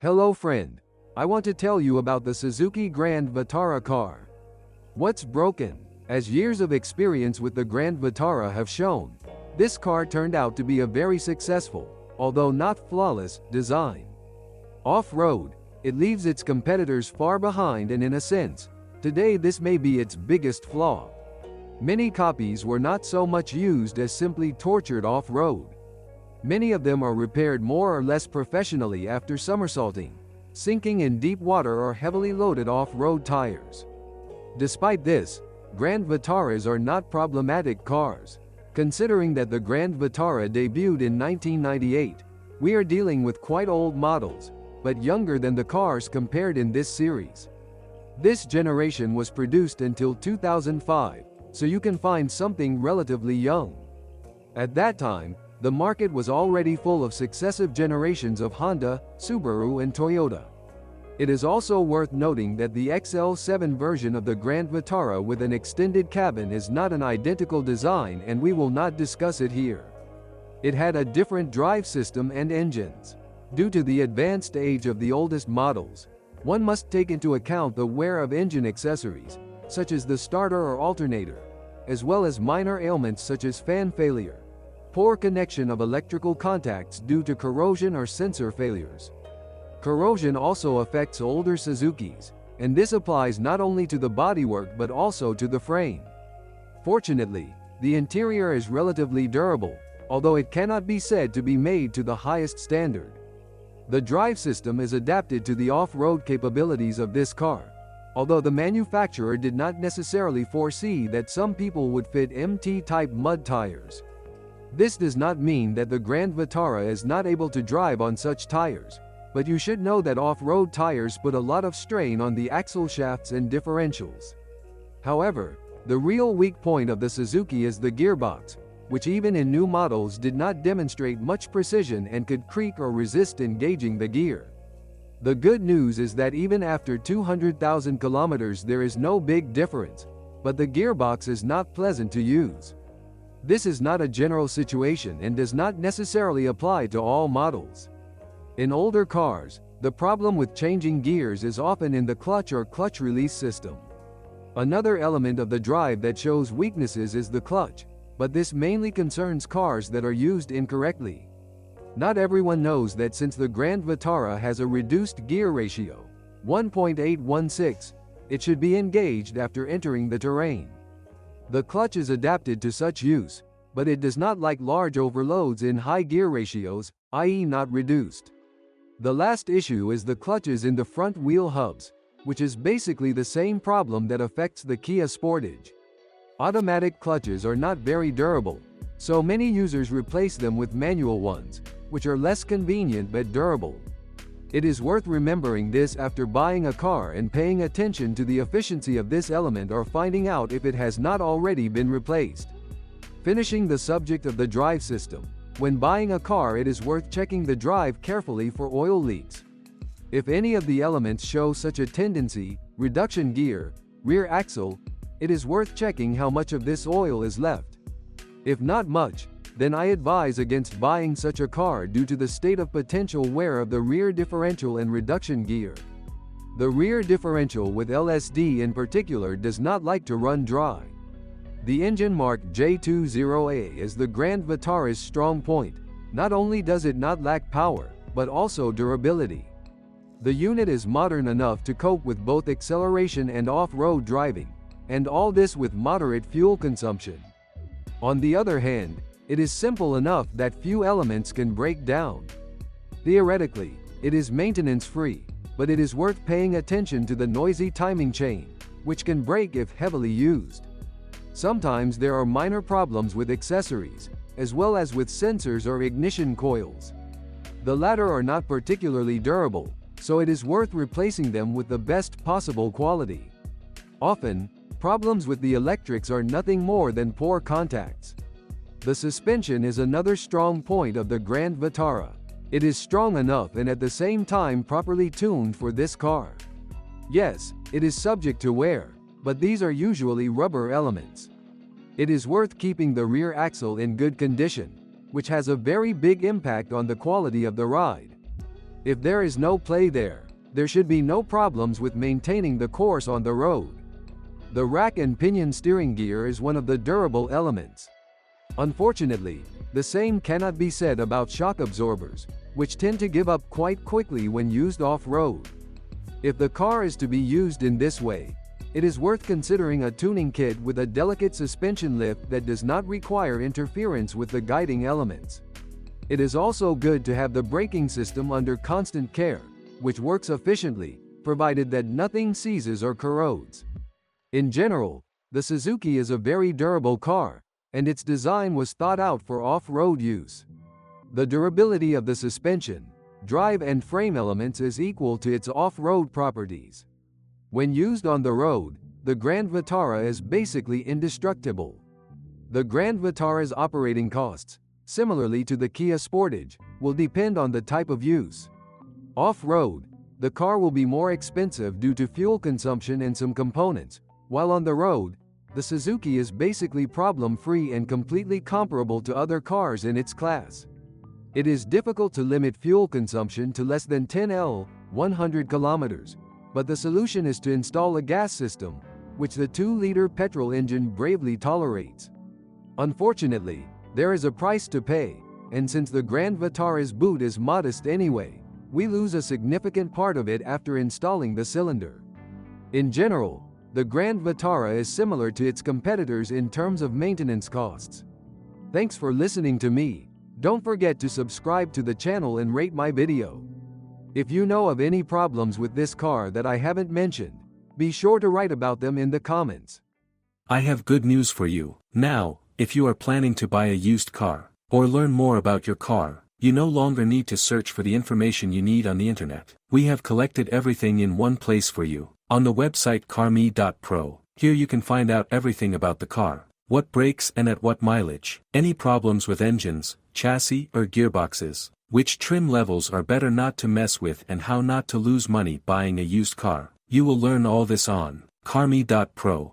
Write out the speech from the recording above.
Hello friend. I want to tell you about the Suzuki Grand Vitara car. What's broken? As years of experience with the Grand Vitara have shown, this car turned out to be a very successful, although not flawless, design. Off-road, it leaves its competitors far behind, and in a sense, today this may be its biggest flaw. Many copies were not so much used as simply tortured off-road. Many of them are repaired more or less professionally after somersaulting, sinking in deep water, or heavily loaded off-road tires. Despite this, Grand Vitaras are not problematic cars. Considering that the Grand Vitara debuted in 1998, we are dealing with quite old models, but younger than the cars compared in this series. This generation was produced until 2005, so you can find something relatively young. At that time, the market was already full of successive generations of Honda, Subaru and Toyota. It is also worth noting that the XL7 version of the Grand Vitara with an extended cabin is not an identical design, and we will not discuss it here. It had a different drive system and engines. Due to the advanced age of the oldest models, one must take into account the wear of engine accessories, such as the starter or alternator, as well as minor ailments such as fan failure, poor connection of electrical contacts due to corrosion or sensor failures. Corrosion also affects older Suzukis, and this applies not only to the bodywork but also to the frame. Fortunately, the interior is relatively durable, although it cannot be said to be made to the highest standard. The drive system is adapted to the off-road capabilities of this car, although the manufacturer did not necessarily foresee that some people would fit MT-type mud tires. This does not mean that the Grand Vitara is not able to drive on such tires, but you should know that off-road tires put a lot of strain on the axle shafts and differentials. However, the real weak point of the Suzuki is the gearbox, which even in new models did not demonstrate much precision and could creak or resist engaging the gear. The good news is that even after 200,000 kilometers there is no big difference, but the gearbox is not pleasant to use. This is not a general situation and does not necessarily apply to all models. In older cars, the problem with changing gears is often in the clutch or clutch release system. Another element of the drive that shows weaknesses is the clutch, but this mainly concerns cars that are used incorrectly. Not everyone knows that since the Grand Vitara has a reduced gear ratio, 1.816, it should be engaged after entering the terrain. The clutch is adapted to such use, but it does not like large overloads in high gear ratios, i.e. not reduced. The last issue is the clutches in the front wheel hubs, which is basically the same problem that affects the Kia Sportage. Automatic clutches are not very durable, so many users replace them with manual ones, which are less convenient but durable. It is worth remembering this after buying a car and paying attention to the efficiency of this element or finding out if it has not already been replaced. Finishing the subject of the drive system, when buying a car it is worth checking the drive carefully for oil leaks. If any of the elements show such a tendency, reduction gear, rear axle, it is worth checking how much of this oil is left. If not much, then I advise against buying such a car due to the state of potential wear of the rear differential and reduction gear. The rear differential with LSD in particular does not like to run dry. The engine marked J20A is the Grand Vitara's strong point. Not only does it not lack power, but also durability. The unit is modern enough to cope with both acceleration and off-road driving, and all this with moderate fuel consumption. On the other hand, it is simple enough that few elements can break down. Theoretically, it is maintenance-free, but it is worth paying attention to the noisy timing chain, which can break if heavily used. Sometimes there are minor problems with accessories, as well as with sensors or ignition coils. The latter are not particularly durable, so it is worth replacing them with the best possible quality. Often, problems with the electrics are nothing more than poor contacts. The suspension is another strong point of the Grand Vitara. It is strong enough and at the same time properly tuned for this car. Yes, it is subject to wear, but these are usually rubber elements. It is worth keeping the rear axle in good condition, which has a very big impact on the quality of the ride. If there is no play there, there should be no problems with maintaining the course on the road. The rack and pinion steering gear is one of the durable elements. Unfortunately, the same cannot be said about shock absorbers, which tend to give up quite quickly when used off-road. If the car is to be used in this way, it is worth considering a tuning kit with a delicate suspension lift that does not require interference with the guiding elements. It is also good to have the braking system under constant care, which works efficiently, provided that nothing seizes or corrodes. In general, the Suzuki is a very durable car, and its design was thought out for off-road use. The durability of the suspension, drive and frame elements is equal to its off-road properties. When used on the road, the Grand Vitara is basically indestructible. The Grand Vitara's operating costs, similarly to the Kia Sportage, will depend on the type of use. Off-road, the car will be more expensive due to fuel consumption and some components, while on the road, the Suzuki is basically problem-free and completely comparable to other cars in its class. It is difficult to limit fuel consumption to less than 10 L, 100 kilometers, but the solution is to install a gas system, which the 2-liter petrol engine bravely tolerates. Unfortunately, there is a price to pay, and since the Grand Vitara's boot is modest anyway, we lose a significant part of it after installing the cylinder. In general, the Grand Vitara is similar to its competitors in terms of maintenance costs. Thanks for listening to me. Don't forget to subscribe to the channel and rate my video. If you know of any problems with this car that I haven't mentioned, be sure to write about them in the comments. I have good news for you. Now, if you are planning to buy a used car, or learn more about your car, you no longer need to search for the information you need on the internet. We have collected everything in one place for you, on the website carme.pro. Here you can find out everything about the car, what brakes and at what mileage, any problems with engines, chassis or gearboxes, which trim levels are better not to mess with, and how not to lose money buying a used car. You will learn all this on carme.pro.